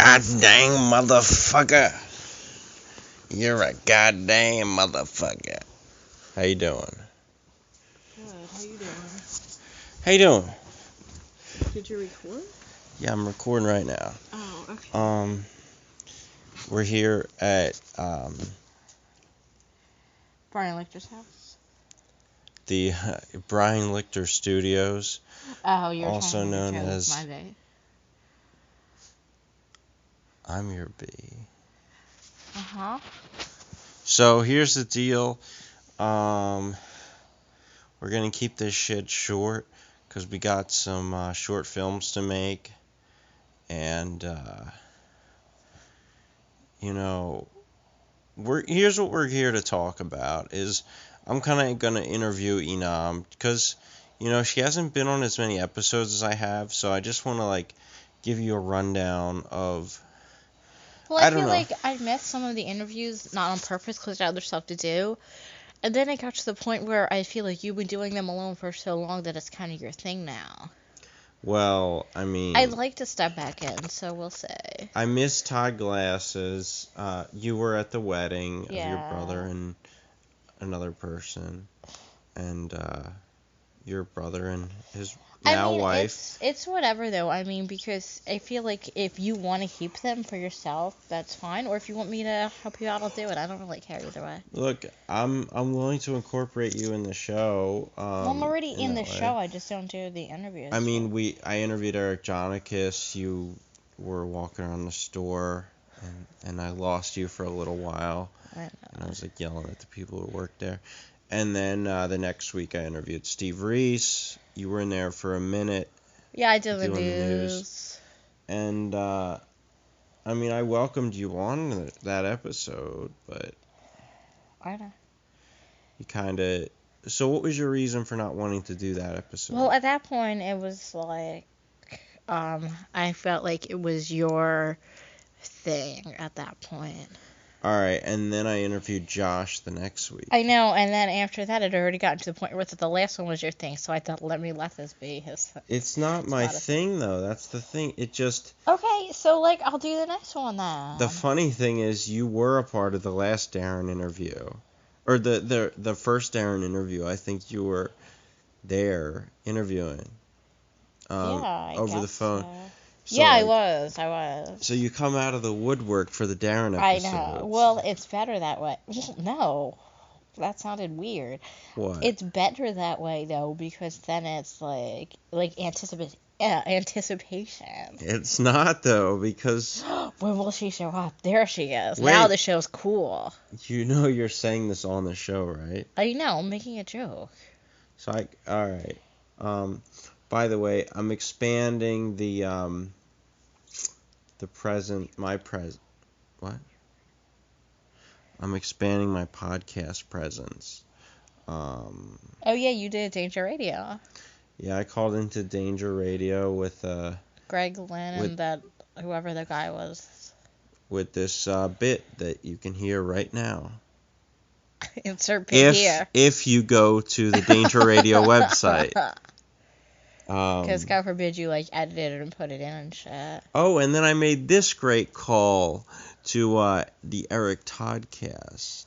goddamn motherfucker. You're a goddamn motherfucker. How you doing? Good. How you doing? How you doing? Did you record? Yeah, I'm recording right now. Oh, okay. We're here at Brian Lictor's house. the Brian Lichter Studios, Oh, you're also trying to known joke as my day. I'm Your B. Uh-huh. So here's the deal. We're gonna keep this shit short because we got some short films to make, and here's what we're here to talk about. Is I'm kind of gonna interview Enam because she hasn't been on as many episodes as I have, so I just want to give you a rundown of. Well, I I don't feel know. like I missed some of the interviews, not on purpose, because I had other stuff to do. And then it got to the point where I feel like you've been doing them alone for so long that it's kind of your thing now. Well, I mean, I'd like to step back in, so we'll say. I miss Todd Glasses. You were at the wedding of your Yeah. brother and another person, and your brother and his wife. It's whatever though. I mean, because I feel like if you want to keep them for yourself, that's fine. Or if you want me to help you out, I'll do it. I don't really care either way. Look, I'm willing to incorporate you in the show. Well, I'm already in the that way. show. I just don't do the interviews. I mean, I interviewed Eric Jonikis. You were walking around the store, and I lost you for a little while. I know. And I was yelling at the people who worked there. And then the next week I interviewed Steve Reese. You were in there for a minute. Yeah, I did the doing news. And I mean, I welcomed you on that episode, but I know. you kind of. So what was your reason for not wanting to do that episode? Well, at that point, it was like, I felt like it was your thing at that point. All right, and then I interviewed Josh the next week. I know, and then after that, it already gotten to the point where the last one was your thing, so I thought, let this be his. It's not my thing, though. That's the thing. It just. Okay, so, I'll do the next one then. The funny thing is, you were a part of the last Darren interview. Or the first Darren interview. I think you were there interviewing. Over the phone. So, yeah, I was. So you come out of the woodwork for the Darren episode. I know. Well, it's better that way. No, that sounded weird. What? It's better that way though, because then it's like anticipation. It's not though, because. When will she show up? There she is. Wait. Now the show's cool. You know you're saying this on the show, right? I know. I'm making a joke. So all right. By the way, I'm expanding what? I'm expanding my podcast presence. Oh yeah, you did Danger Radio. Yeah, I called into Danger Radio with Greg Lynn and whoever the guy was. With this bit that you can hear right now. Insert bit here. If you go to the Danger Radio website. Because God forbid you edit it and put it in and shit. Oh, and then I made this great call to the Eric Toddcast,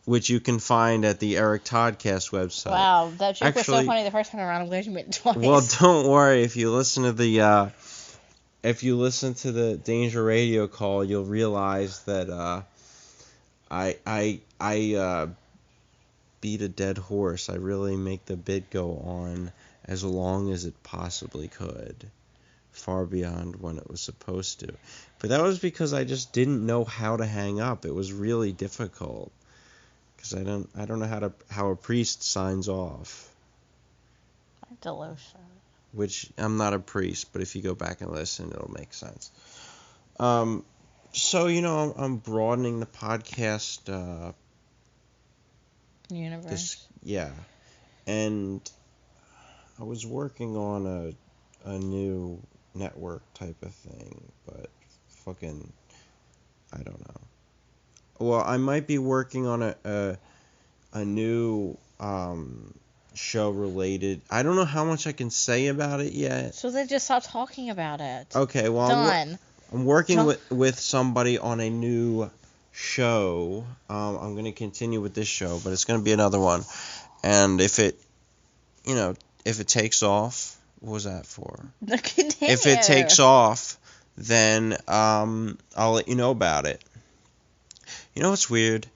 which you can find at the Eric Toddcast website. Wow, that joke was so funny the first time around. I'm glad you made it twice. Well, don't worry. If you listen to the Danger Radio call, you'll realize that I beat a dead horse. I really make the bit go on as long as it possibly could, far beyond when it was supposed to. But that was because I just didn't know how to hang up. It was really difficult because I don't know how a priest signs off. Delusion. Which I'm not a priest, but if you go back and listen, it'll make sense. So I'm broadening the podcast universe. And I was working on a new network type of thing, but fucking, I don't know. Well, I might be working on a new show related. I don't know how much I can say about it yet. So then just stop talking about it. Okay, well, done. I'm working Huh? with somebody on a new show. I'm going to continue with this show, but it's going to be another one. And if it, if it takes off, what was that for? Continue. If it takes off, then I'll let you know about it. You know what's weird?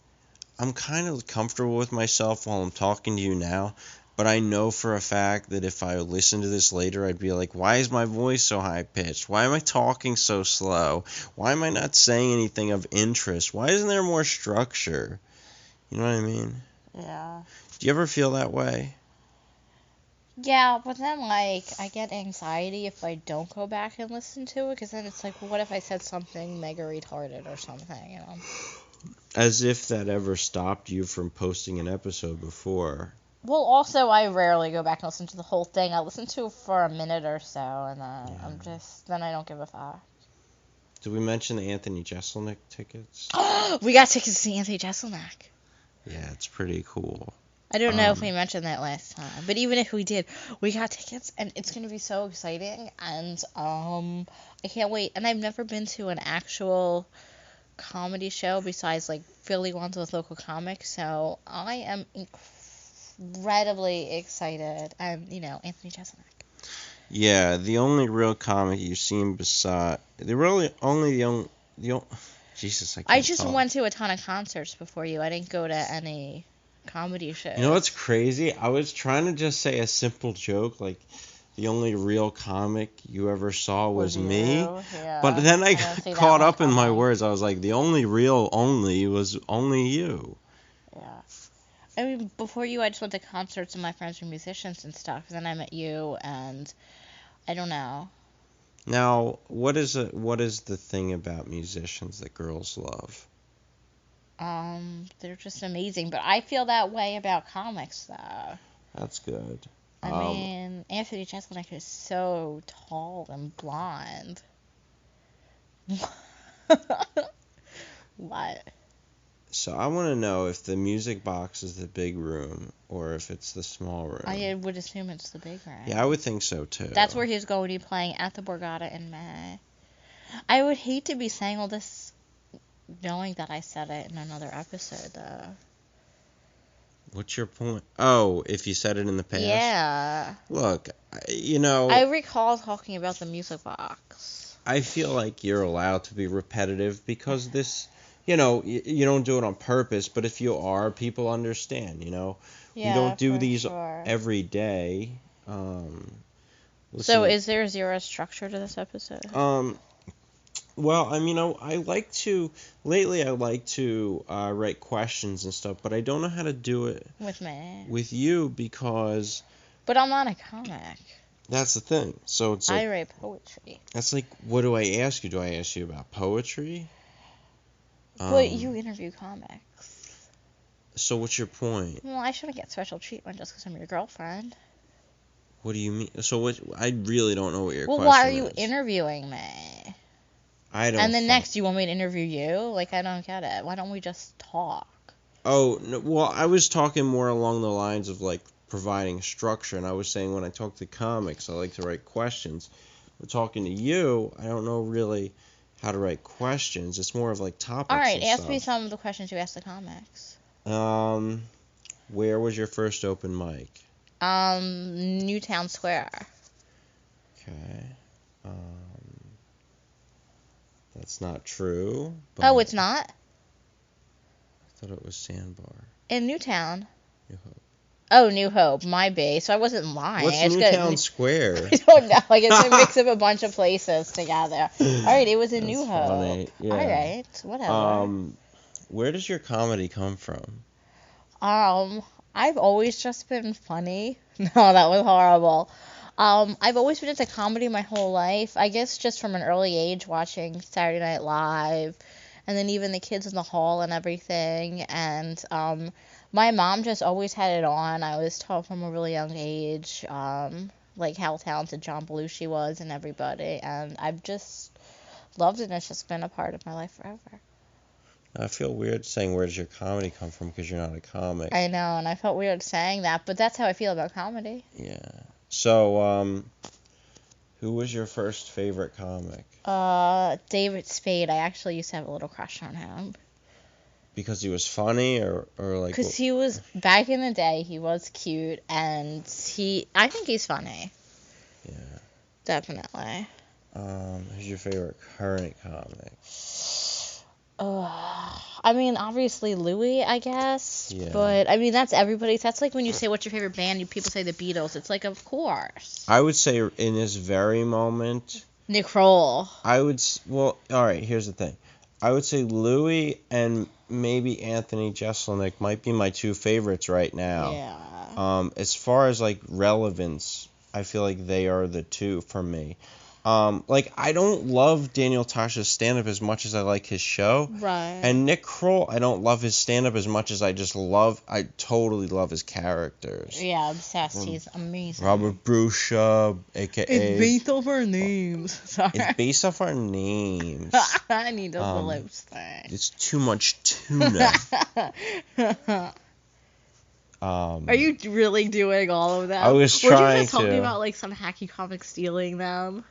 I'm kind of comfortable with myself while I'm talking to you now, but I know for a fact that if I listen to this later, I'd be like, why is my voice so high-pitched? Why am I talking so slow? Why am I not saying anything of interest? Why isn't there more structure? You know what I mean? Yeah. Do you ever feel that way? Yeah, but then, like, I get anxiety if I don't go back and listen to it, because then it's like, well, what if I said something mega retarded or something, As if that ever stopped you from posting an episode before. Well, also, I rarely go back and listen to the whole thing. I listen to it for a minute or so, and then then I don't give a fuck. Did we mention the Anthony Jeselnik tickets? We got tickets to see Anthony Jeselnik. Yeah, it's pretty cool. I don't know if we mentioned that last time, but even if we did, we got tickets, and it's gonna be so exciting, and I can't wait. And I've never been to an actual comedy show besides like Philly ones with local comics, so I am incredibly excited. And Anthony Jeselnik. Yeah, the only real comic you've seen beside Jesus, I can't I just talk. went to a ton of concerts before you. I didn't go to any comedy shows. You know what's crazy? I was trying to just say a simple joke, like the only real comic you ever saw was me. Yeah, but then I didn't see got that caught one up in my coming. words. I was like, the only real only was only you. Yeah. I mean, before you, I just went to concerts and my friends were musicians and stuff. And then I met you, and I don't know. Now, what is the thing about musicians that girls love? They're just amazing. But I feel that way about comics, though. That's good. I mean, Anthony Jeselnik is so tall and blonde. What? So I want to know if the music box is the big room or if it's the small room. I would assume it's the big room. Yeah, I would think so too. That's where he's going to be playing at the Borgata in May. I would hate to be saying all this knowing that I said it in another episode, though. What's your point? Oh, if you said it in the past? Yeah. Look, I recall talking about the music box. I feel like you're allowed to be repetitive because this, you don't do it on purpose, but if you are, people understand, Yeah, we don't do these sure. every day. So is there zero structure to this episode? Well, I mean, lately I like to write questions and stuff, but I don't know how to do it With me. with you because But I'm not a comic. that's the thing. So it's like, I write poetry. that's like, what do I ask you? Do I ask you about poetry? But you interview comics. So what's your point? Well, I shouldn't get special treatment just because I'm your girlfriend. What do you mean? So what? I really don't know what your question is. Well, why are you interviewing me? I don't. And then next, you want me to interview you? Like, I don't get it. Why don't we just talk? Oh, no, well, I was talking more along the lines of, like, providing structure, and I was saying when I talk to comics, I like to write questions. But talking to you, I don't know really how to write questions. It's more of, like, topics. All right, and ask stuff. me some of the questions you asked the comics. Where was your first open mic? Newtown Square. Okay. That's not true. But Oh, it's not? I thought it was Sandbar. In Newtown. New Hope. Oh, New Hope, my base. So I wasn't lying. What's I just Newtown Square? I don't know. I guess I mix up a bunch of places together. All right, it was in New Hope. Funny. Yeah. All right, whatever. Where does your comedy come from? I've always just been funny. No, that was horrible. I've always been into comedy my whole life. I guess just from an early age, watching Saturday Night Live, and then even the Kids in the Hall and everything. And my mom just always had it on. I was taught from a really young age, like how talented John Belushi was and everybody. And I've just loved it, and it's just been a part of my life forever. I feel weird saying where does your comedy come from because you're not a comic. I know, and I felt weird saying that, but that's how I feel about comedy. Yeah. So, Who was your first favorite comic? David Spade. I actually used to have a little crush on him. Because he was funny, or like? Because he was, back in the day, he was cute, and I think he's funny. Yeah. Definitely. Who's your favorite current comic? I mean, obviously Louis, I guess. Yeah. But, I mean, that's everybody's. That's like when you say, what's your favorite band, people say the Beatles. It's like, of course. I would say in this very moment, Nick Kroll. Well, alright, here's the thing. I would say Louis and maybe Anthony Jeselnik might be my two favorites right now. Yeah. As far as, like, relevance, I feel like they are the two for me. Like, I don't love Daniel Tosh's stand-up as much as I like his show. Right. And Nick Kroll, I don't love his stand-up as much as I totally love his characters. Yeah, obsessed. He's amazing. Robert Brucia, a.k.a. It's based off our names. Sorry. It's based off our names. I need those lips thing. It's too much tuna. Are you really doing all of that? I was Were you trying just talking to. about, like, some hacky comic stealing them?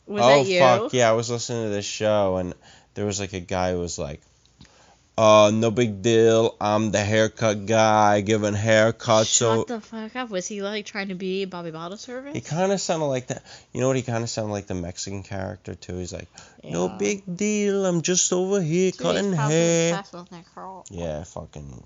Was Oh, that you? fuck, yeah, I was listening to this show, and there was, like, a guy who was like, no big deal, I'm the haircut guy, giving haircuts. Shut the fuck up. Was he, like, trying to be Bobby Bottle Service? He kind of sounded like that. You know what? He kind of sounded like the Mexican character, too. He's like, no big deal, I'm just over here cutting hair. Yeah, fucking.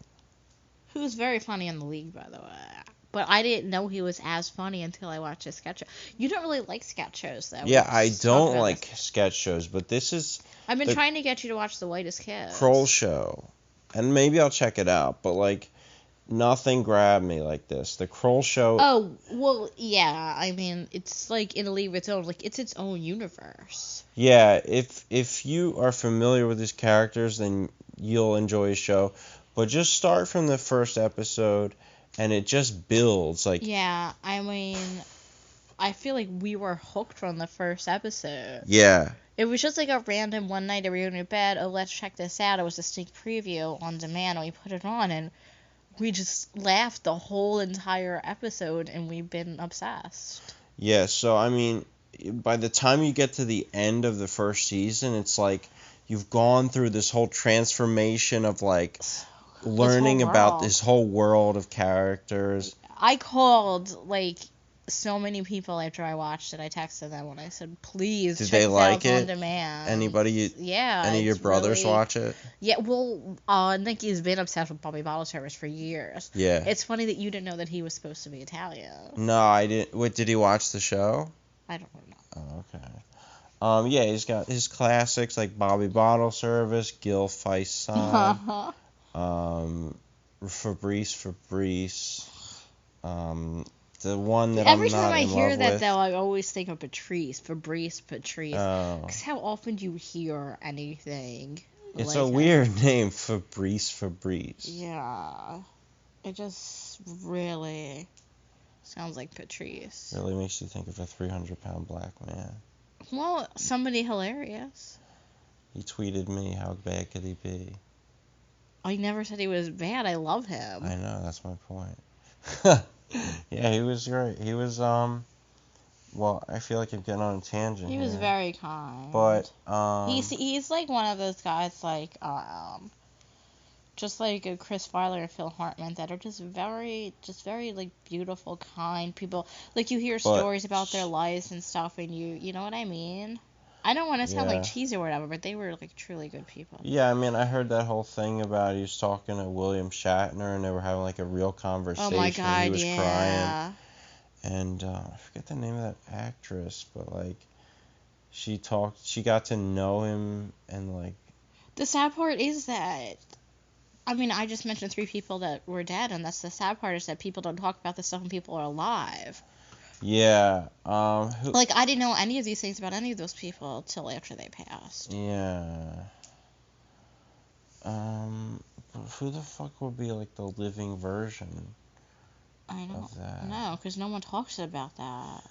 Who's very funny in the league, by the way. But I didn't know he was as funny until I watched his sketch show. You don't really like sketch shows, though. Yeah, I don't like sketch shows, but this is I've been trying to get you to watch The Whitest Kids. Kroll show. And maybe I'll check it out, but, like, nothing grabbed me like this. The Kroll show. Oh, well, yeah. I mean, it's, like, in a league of its own. Like, it's its own universe. Yeah, if you are familiar with his characters, then you'll enjoy his show. But just start from the first episode, and it just builds. Like, yeah, I mean, I feel like we were hooked from the first episode. Yeah. It was just like a random one night we were in bed, oh, let's check this out. It was a sneak preview on demand, and we put it on, and we just laughed the whole entire episode, and we've been obsessed. Yeah, so, I mean, by the time you get to the end of the first season, it's like you've gone through this whole transformation of, like, learning about this whole world of characters. I called, like, so many people after I watched it. I texted them when I said, please Did check they this like out it? On demand. Anybody? Yeah. Any of your brothers really, watch it? Yeah, well, Nikki's been obsessed with Bobby Bottle Service for years. Yeah. It's funny that you didn't know that he was supposed to be Italian. No, I didn't. Wait, did he watch the show? I don't know. Oh, okay. Yeah, he's got his classics like Bobby Bottle Service, Gil Faisal, Fabrice, the one that Every I'm not time I in hear love that, with. though, I always think of Fabrice. Oh. Because how often do you hear anything? It's like a weird name, Fabrice. Yeah. It just really sounds like Patrice. Really makes you think of a 300-pound black man. Well, somebody hilarious. He tweeted me, how bad could he be? I never said he was bad. I love him. I know, that's my point. Yeah, he was great. He was, well, I feel like I'm getting on a tangent He was very kind. But, He's like one of those guys, like, just like Chris Farley or Phil Hartman, that are just very, like, beautiful, kind people. Like, you hear stories about their lives and stuff, and you know what I mean? I don't want to sound like cheesy or whatever, but they were, like, truly good people. Yeah, I mean, I heard that whole thing about he was talking to William Shatner, and they were having, like, a real conversation. Oh, my God, he was yeah. crying. And, I forget the name of that actress, but, like, she got to know him, and, like... The sad part is that... I mean, I just mentioned 3 people that were dead, and that's the sad part, is that people don't talk about this stuff when people are alive. Yeah. Like, I didn't know any of these things about any of those people till after they passed. Yeah. Who the fuck would be, like, the living version of that? No, because no one talks about that.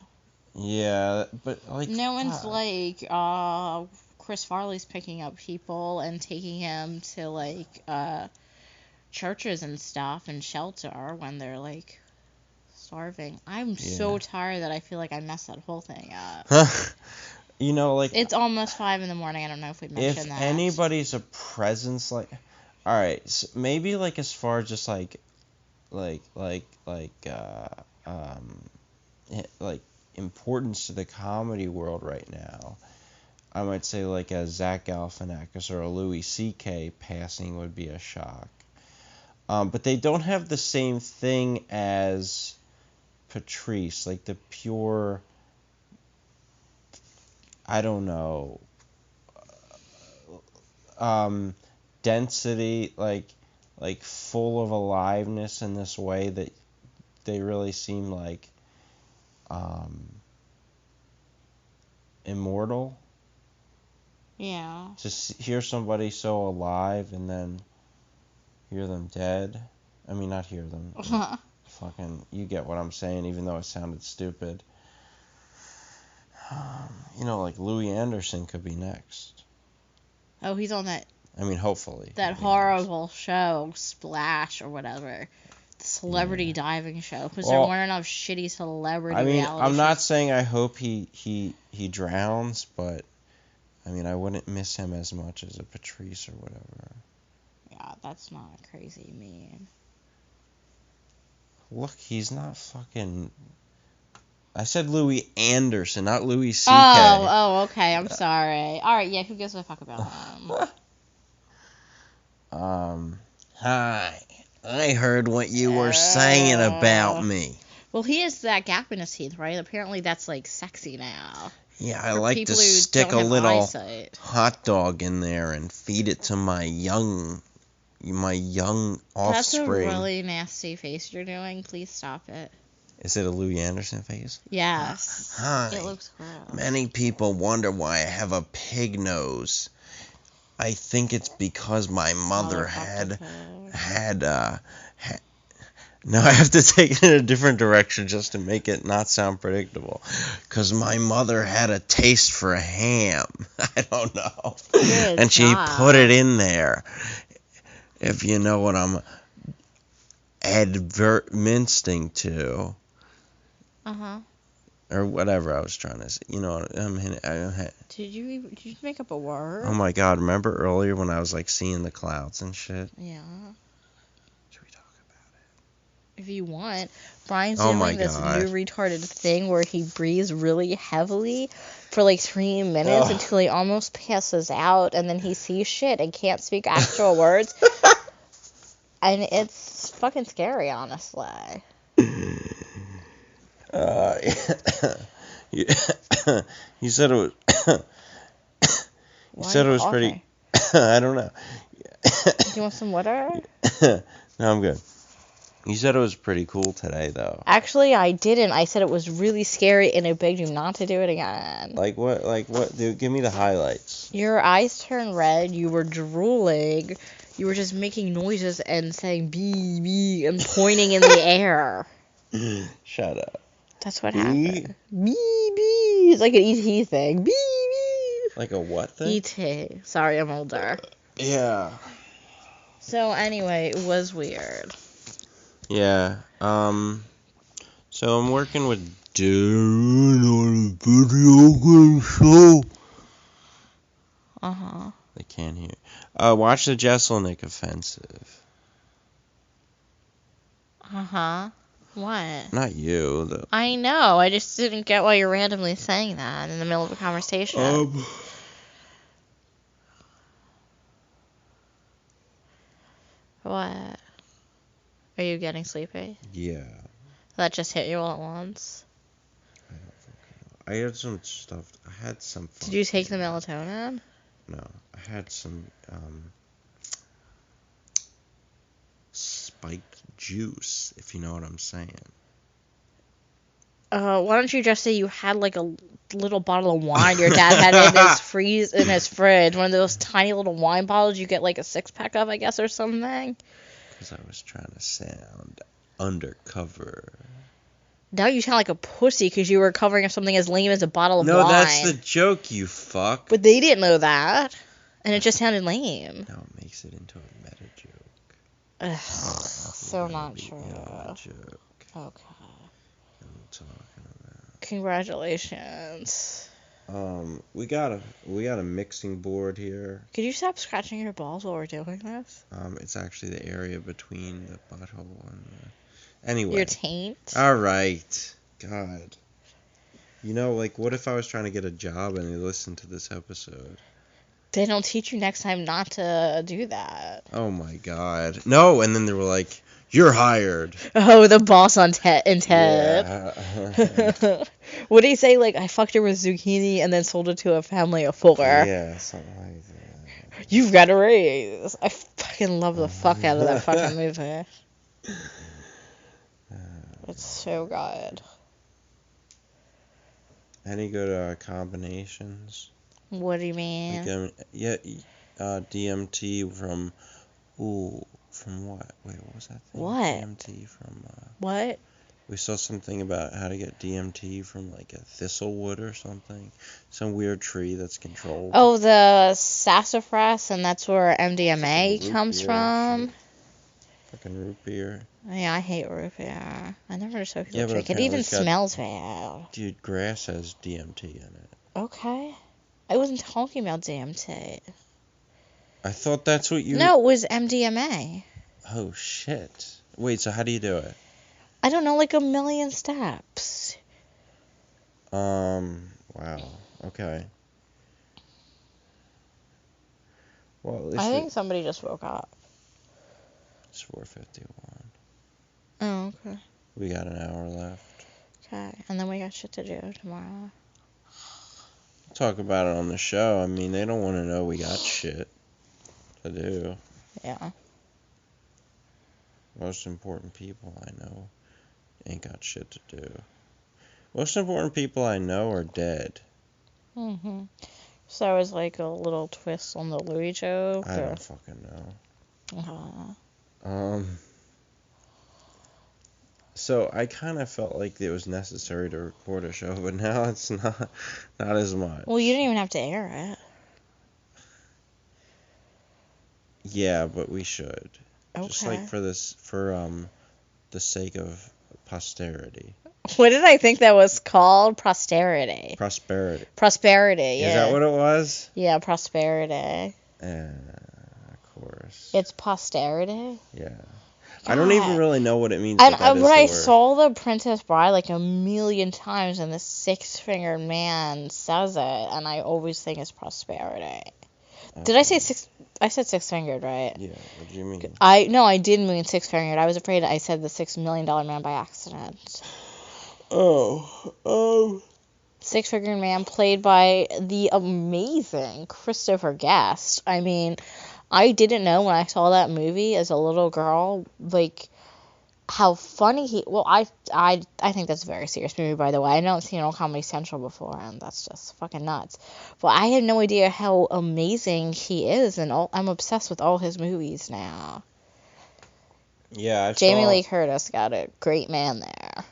Yeah, but, like... No one's like, Chris Farley's picking up people and taking him to, like, churches and stuff and shelter when they're, like, starving. I'm so tired that I feel like I messed that whole thing up. You know, like, It's almost 5 in the morning. I don't know if we mentioned if that. anybody's a presence, like, all right, so maybe like as far as just like importance to the comedy world right now, I might say like a Zach Galifianakis or a Louis C.K. passing would be a shock. But they don't have the same thing as Patrice, like the pure, I don't know, density, like full of aliveness in this way that they really seem like immortal. Yeah. To hear somebody so alive and then hear them dead. I mean, not hear them. Fucking, you get what I'm saying, even though it sounded stupid. You know, like Louis Anderson could be next. Oh, he's on that. I mean, hopefully. That horrible show, Splash or whatever. The celebrity diving show. Because there weren't enough shitty celebrity reality I'm not shows. saying I hope he drowns, but I mean, I wouldn't miss him as much as a Patrice or whatever. Yeah, that's not crazy mean. Look, he's not fucking... I said Louis Anderson, not Louis C.K. Oh, okay, I'm sorry. Alright, yeah, who gives a fuck about him? Hi. I heard what you were saying about me. Well, he has that gap in his teeth, right? Apparently that's, like, sexy now. Yeah, I like to stick a little eyesight. hot dog in there and feed it to my young offspring. That's a really nasty face you're doing. Please stop it. Is it a Louis Anderson face? Yes. Hi. It looks gross. Many people wonder why I have a pig nose. I think it's because my mother had no, I have to take it in a different direction just to make it not sound predictable. Because my mother had a taste for ham. I don't know. Good and she put it in there. If you know what I'm advertising to. Uh-huh. Or whatever I was trying to say. You know, Did you make up a word? Oh my god, remember earlier when I was like seeing the clouds and shit? Yeah. Should we talk about it? If you want. Brian's doing this new retarded thing where he breathes really heavily for like 3 minutes until he almost passes out, and then he sees shit and can't speak actual words. And it's fucking scary, honestly. You said it was. You said it was pretty. I don't know. Do you want some water? No, I'm good. You said it was pretty cool today, though. Actually, I didn't. I said it was really scary, and I begged you not to do it again. Like what? Like what? Dude, give me the highlights. Your eyes turned red. You were drooling. You were just making noises and saying bee, bee, and pointing in the air. Shut up. That's what happened. Bee, bee. It's like an E.T. thing. Bee, bee. Like a what thing? E.T. Sorry, I'm older. Yeah. So anyway, it was weird. Yeah. So I'm working with Darren on a video game show. Uh-huh. They can't hear. Watch the Jeselnik Offensive. Uh-huh. What? Not you. I know. I just didn't get why you're randomly saying that in the middle of a conversation. What? Are you getting sleepy? Yeah. That just hit you all at once? I don't fucking know. I had some stuff. I had some. Did you take the melatonin? No. I had some spiked juice, if you know what I'm saying. Why don't you just say you had like a little bottle of wine your dad had in his fridge, one of those tiny little wine bottles you get like a 6-pack of, I guess, or something? Because I was trying to sound undercover. Now you sound like a pussy because you were covering up something as lame as a bottle of wine. No, that's the joke, you fuck. But they didn't know that, and it just sounded lame. Now it makes it into a meta joke. Ugh, so not true. Joke. Okay. talking about? Congratulations. We got a mixing board here. Could you stop scratching your balls while we're doing this? It's actually the area between the butthole and the... Anyway. Your taint? Alright. God. You know, like, what if I was trying to get a job and they listened to this episode? They don't teach you next time not to do that. Oh my god. No, and then they were like, you're hired. Oh, the boss on in Ted. Yeah. What did he say? Like, I fucked her with zucchini and then sold it to a family of 4. Yeah, something like that. You've got a raise. I fucking love the fuck out of that fucking movie. It's so good. Any good combinations? What do you mean? Like, DMT from... Ooh, from what? Wait, what was that thing? What? DMT from... What? We saw something about how to get DMT from, like, a thistlewood or something. Some weird tree that's controlled. Oh, the sassafras, and that's where MDMA Root comes beer from? shit. Fucking root beer. Yeah, I hate root beer. I never understood people Yeah, but drink it. It apparently even it's got- smells bad. Dude, grass has DMT in it. Okay. I wasn't talking about DMT. I thought that's what you... No, it was MDMA. Oh, shit. Wait, so how do you do it? I don't know, like a million steps. Wow. Okay. Well, at least I think somebody just woke up. it's 4:51. Oh, okay. We got an hour left. Okay. And then we got shit to do tomorrow. Talk about it on the show. I mean, they don't want to know we got shit to do. Yeah. Most important people I know ain't got shit to do. Most important people I know are dead. Mm-hmm. So that was like a little twist on the Louis joke? I or? don't fucking know. Uh, So I kind of felt like it was necessary to record a show, but now it's not as much. well, you didn't even have to air it. Yeah, but we should. Okay. Just like for the sake of posterity. What did I think that was called? Prosperity. Prosperity. Prosperity, yeah. Is that what it was? Yeah, prosperity. Of course. It's posterity? Yeah. I don't even God. really know what it means. And but that is when the I word. saw The Princess Bride like a million times and the six-fingered man says it, and I always think it's prosperity. Did I say six? I said six-fingered, right? Yeah, what do you mean? No, I did mean six-fingered. I was afraid I said the $6 million man by accident. Oh. Six-fingered man played by the amazing Christopher Guest. I mean, I didn't know when I saw that movie as a little girl, like, how funny he... Well, I think that's a very serious movie, by the way. I don't see it on Comedy Central before, and that's just fucking nuts. But I had no idea how amazing he is, and I'm obsessed with all his movies now. Yeah, Jamie Lee Curtis got a great man there.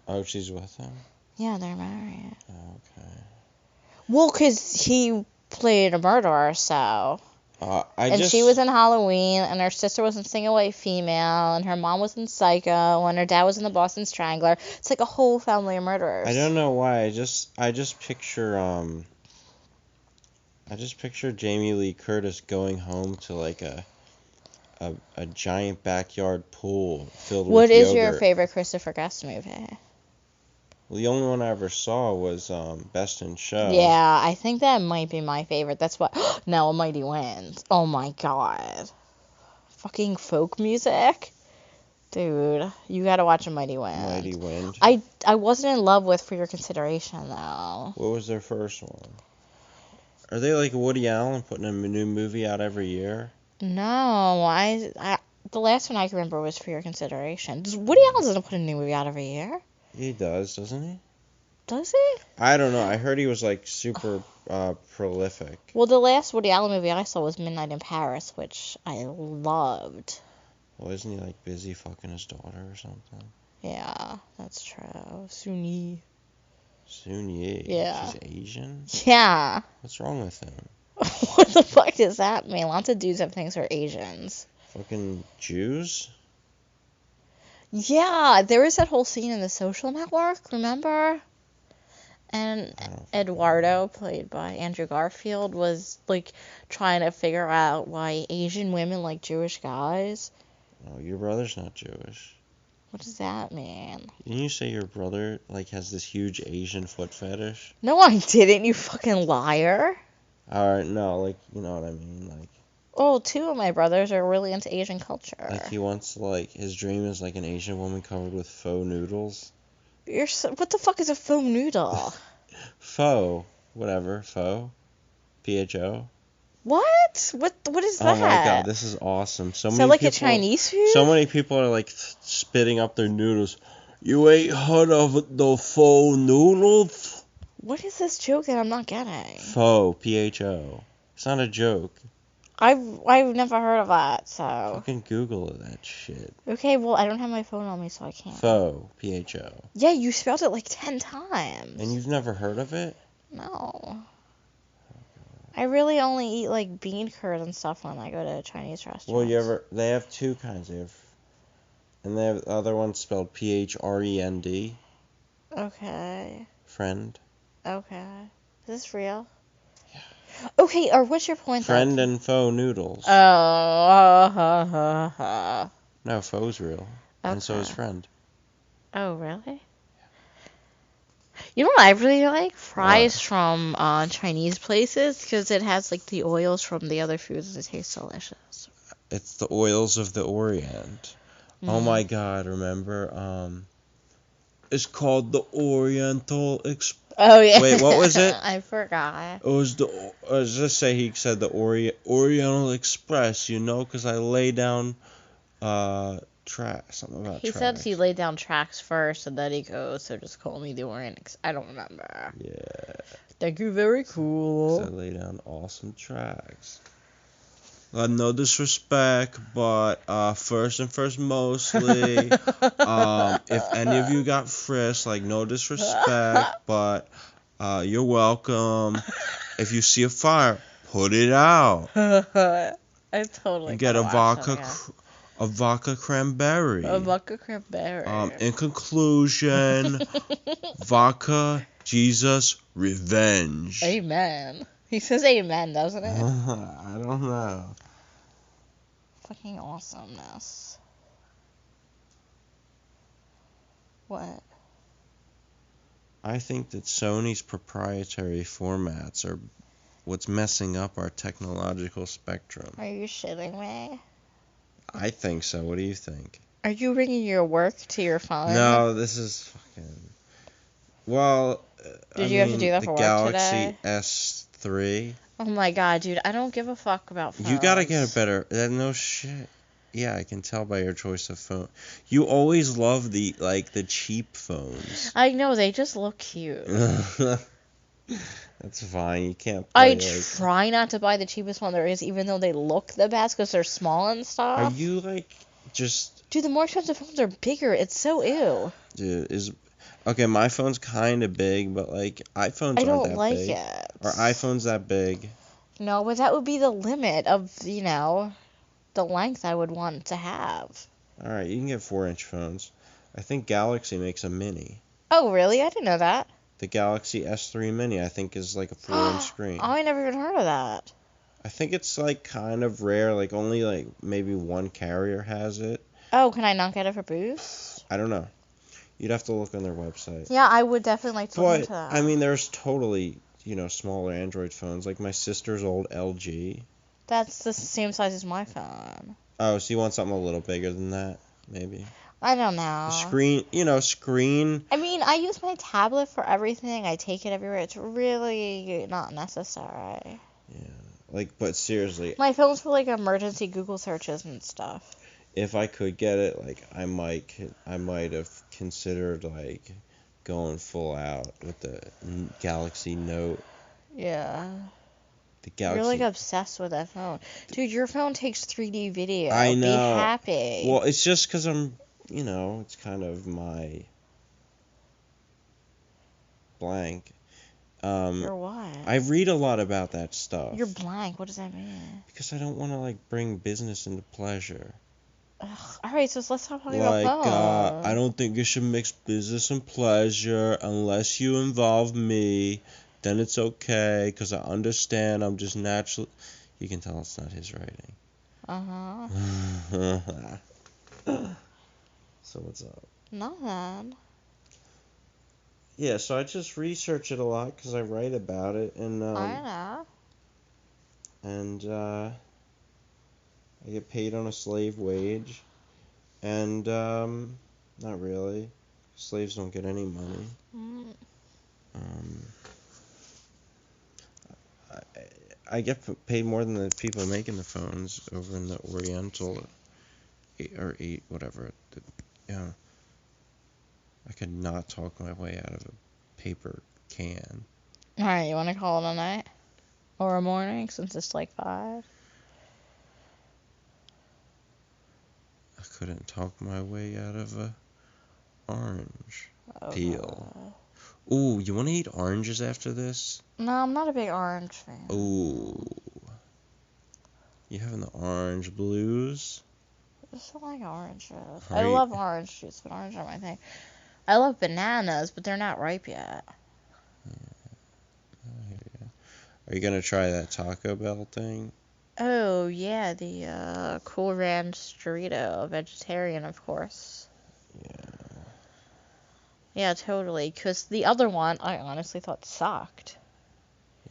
Oh, she's with him? Yeah, they're married. Okay. Well, 'cause he played a murderer, so... she was in Halloween, and her sister was in Sing Away Female, and her mom was in Psycho, and her dad was in The Boston Strangler. It's like a whole family of murderers. I don't know why. I just picture Jamie Lee Curtis going home to like a giant backyard pool filled with What yogurt. is your favorite Christopher Guest movie? Well, the only one I ever saw was Best in Show. Yeah, I think that might be my favorite. That's what... Now A Mighty Wind. Oh my god. Fucking folk music? Dude, you gotta watch A Mighty Wind. Mighty Wind. I wasn't in love with For Your Consideration, though. What was their first one? Are they like Woody Allen putting a new movie out every year? No, the last one I can remember was For Your Consideration. Woody Allen doesn't put a new movie out every year. He does, doesn't he? Does he? I don't know. I heard he was like super prolific. Well, the last Woody Allen movie I saw was Midnight in Paris, which I loved. Well, isn't he like busy fucking his daughter or something? Yeah, that's true. Soon-Yi. Soon-Yi? Yeah. She's Asian? Yeah. What's wrong with him? What the fuck does that mean? Lots of dudes have things for Asians. Fucking Jews? Yeah, there was that whole scene in The Social Network, remember? And I don't Eduardo, played by Andrew Garfield, was like trying to figure out why Asian women like Jewish guys. know. Your brother's not Jewish. What does that mean? Didn't you say your brother like has this huge Asian foot fetish? No, I didn't, you fucking liar. Or no, like you know what I mean, like Oh, two of my brothers are really into Asian culture. he wants like his dream is like an Asian woman covered with faux noodles. What the fuck is a faux noodle? Faux, whatever, faux, PHO. What? What is that? Oh my god, this is awesome. So Is many that like people, a Chinese food? So many people are like spitting up their noodles. You ain't heard of the faux noodles? What is this joke that I'm not getting? Faux, PHO. It's not a joke. I've never heard of that, so. Fucking Google that shit. Okay, well, I don't have my phone on me, so I can't. Faux, PHO. Yeah, you spelled it like 10 times. And you've never heard of it? No. I really only eat like bean curd and stuff when I go to Chinese restaurants. Well, they have two kinds. And they have the other one spelled PHREND. Okay. Friend. Okay. Is this real? Yeah. Okay, or what's your point Friend and faux noodles. Oh. No, faux's real. Okay. And so is friend. Oh, really? You know what I really like? Fries from Chinese places, because it has like the oils from the other foods and it tastes delicious. It's the oils of the Orient. Oh my god, remember? It's called the Oriental Express. Oh yeah. Wait, what was it? I forgot. It was just say he said the Oriental Express, you know, because I lay down something about He tracks. said he laid down tracks first, and then he goes, so just call me the Orient. I don't remember. Yeah. Thank you, very cool. So I lay down awesome tracks. No disrespect, but first and first mostly, if any of you got frisked, like no disrespect, but you're welcome. If you see a fire, put it out. I totally You get a vodka cranberry. A vodka cranberry. In conclusion, vodka, Jesus, revenge. Amen. He says amen, doesn't it? I don't know. Fucking awesomeness. What? I think that Sony's proprietary formats are what's messing up our technological spectrum. Are you shitting me? I think so. What do you think? Are you bringing your work to your phone? No, this is fucking. Well, Did you have to do that for the work Galaxy today? S3. Oh my god, dude, I don't give a fuck about phones. You gotta get a better. No shit. Yeah, I can tell by your choice of phone. You always love the cheap phones. I know, they just look cute. That's fine. You can't. I try not to buy the cheapest one there is, even though they look the best because they're small and stuff. Are you just? Dude, the more expensive phones are bigger. It's so ew. Dude, okay, my phone's kind of big, but iPhones I aren't don't that like big. it. Are iPhones that big? No, but that would be the limit of, the length I would want to have. Alright, you can get 4-inch phones. I think Galaxy makes a mini. Oh, really? I didn't know that. The Galaxy S3 Mini, I think, is like a 4-inch screen. Oh, I never even heard of that. I think it's kind of rare, only maybe one carrier has it. Oh, can I not get it for boost? I don't know. You'd have to look on their website. Yeah, I would definitely like to look into that. I mean, there's totally, smaller Android phones. Like my sister's old LG. That's the same size as my phone. Oh, so you want something a little bigger than that, maybe? I don't know. Screen. I mean, I use my tablet for everything. I take it everywhere. It's really not necessary. Yeah. But seriously. My phone's for emergency Google searches and stuff. If I could get it, I might have considered going full out with the Galaxy Note. Yeah. The Galaxy. You're obsessed with that phone. Dude, your phone takes 3D video. I know. Be happy. Well, it's just because I'm, it's kind of my blank. Or what? I read a lot about that stuff. You're blank. What does that mean? Because I don't want to bring business into pleasure. Alright, so let's stop talking about phones. I don't think you should mix business and pleasure unless you involve me. Then it's okay, because I understand I'm just naturally... You can tell it's not his writing. So what's up? Nothing. Yeah, so I just research it a lot because I write about it, and I know. and I get paid on a slave wage, and not really. Slaves don't get any money. I get paid more than the people making the phones over in the Oriental, whatever. Yeah, I could not talk my way out of a paper can. Alright, you want to call it a night? Or a morning, since it's like 5? I couldn't talk my way out of a orange peel. Ooh, you want to eat oranges after this? No, I'm not a big orange fan. Ooh. You having the orange blues? I just don't like oranges. I love orange juice, but orange aren't my thing. I love bananas, but they're not ripe yet. Are you going to try that Taco Bell thing? Oh, yeah, the Cool Ranch Dorito, vegetarian, of course. Yeah, totally, because the other one, I honestly thought sucked.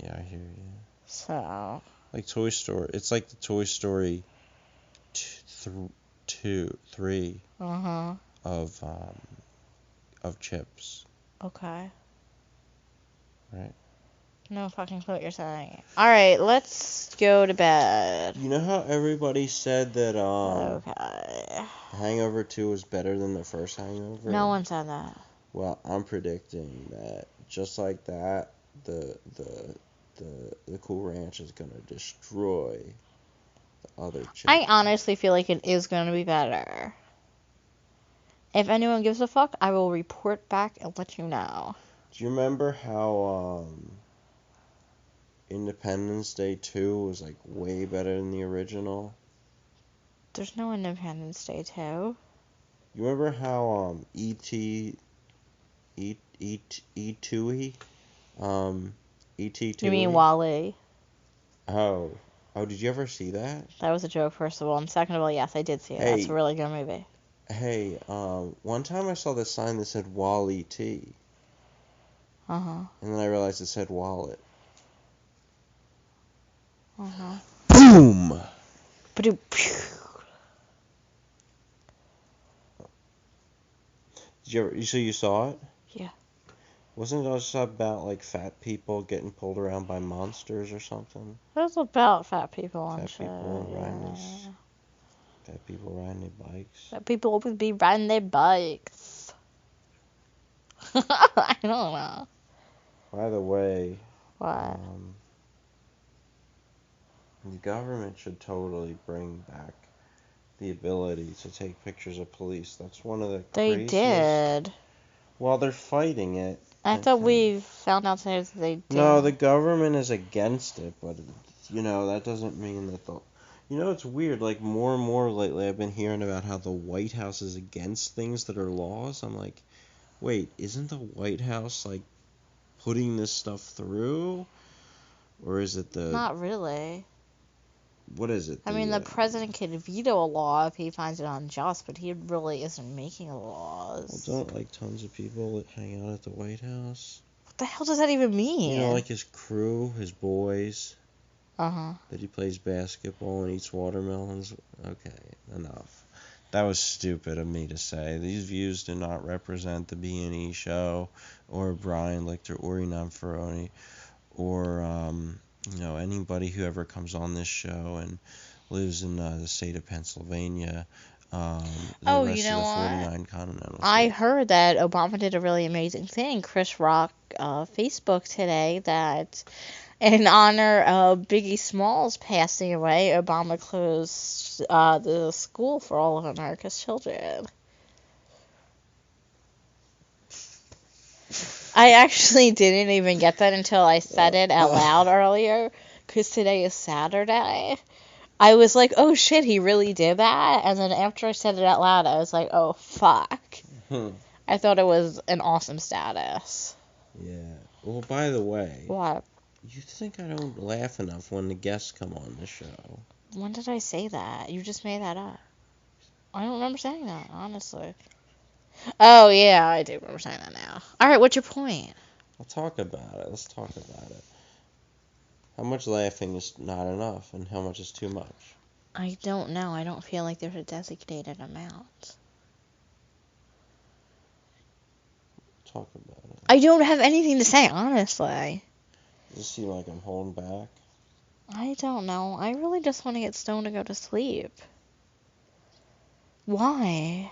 Yeah, I hear you. So. Like Toy Story. It's like the Toy Story 3 of chips. Okay. Right? No fucking clue what you're saying. Alright, let's go to bed. You know how everybody said that Okay. Hangover 2 was better than the first Hangover? No one said that. Well, I'm predicting that just like that, the Cool Ranch is gonna destroy the other chips. I honestly feel like it is going to be better. If anyone gives a fuck, I will report back and let you know. Do you remember how Independence Day 2 was like way better than the original? There's no Independence Day 2. You remember how E.T. E2E? E.T. You mean WALL-E? Oh, did you ever see that? That was a joke, first of all. And second of all, yes, I did see it. Hey. That's a really good movie. Hey, one time I saw this sign that said WALL-E. And then I realized it said wallet. Boom! So you saw it? Yeah. Wasn't it also about like fat people getting pulled around by monsters or something? It was about fat people on Fat people riding their bikes. Fat people would be riding their bikes. I don't know. By the way, What? the government should totally bring back the ability to take pictures of police. That's one of the craziest. They did. Well, they're fighting it. I thought we found out today that they did. No, the government is against it, but that doesn't mean that it's weird. Like more and more lately, I've been hearing about how the White House is against things that are laws. I'm like, wait, isn't the White House like putting this stuff through, or is it the? Not really. What is it? I mean, the president can veto a law if he finds it unjust, but he really isn't making laws. Well, don't like tons of people that hang out at the White House? What the hell does that even mean? You know, like his crew, his boys. That he plays basketball and eats watermelons. Okay, enough. That was stupid of me to say. These views do not represent the B&E show, or Brian Lichter, or Inan Faroni, or anybody who ever comes on this show and lives in the state of Pennsylvania. The rest of the 49 continental states. I heard that Obama did a really amazing thing. Chris Rock Facebook today that in honor of Biggie Smalls passing away, Obama closed the school for all of America's children. I actually didn't even get that until I said it out loud earlier, because today is Saturday. I was like, oh shit, he really did that? And then after I said it out loud, I was like, oh fuck. I thought it was an awesome status. Yeah. Well, by the way, What? you think I don't laugh enough when the guests come on the show? When did I say that? You just made that up. I don't remember saying that, honestly. Oh, yeah, I do remember saying that now. Alright, what's your point? I'll talk about it. Let's talk about it. How much laughing is not enough, and how much is too much? I don't know. I don't feel like there's a designated amount. Talk about it. I don't have anything to say, honestly. Does it seem like I'm holding back? I don't know. I really just want to get stoned to go to sleep. Why?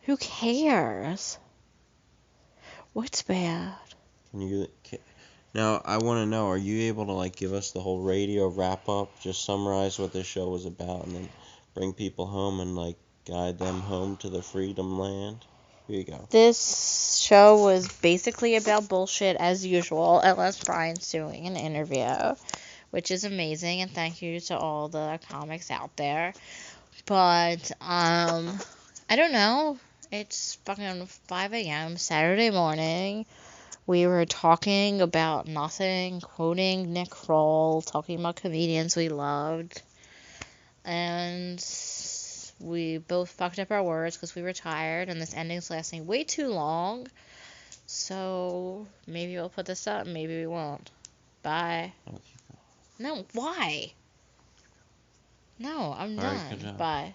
Who cares? What's bad? Now, I want to know, are you able to, like, give us the whole radio wrap-up, just summarize what this show was about, and then bring people home and, like, guide them home to the freedom land? Here you go. This show was basically about bullshit as usual, unless Brian's doing an interview, which is amazing, and thank you to all the comics out there. But, I don't know. It's fucking 5 a.m. Saturday morning. We were talking about nothing, quoting Nick Kroll, talking about comedians we loved. And we both fucked up our words because we were tired, and this ending's lasting way too long. So maybe we'll put this up, maybe we won't. Bye. Okay. No, why? No, I'm All right, good done. job. Bye.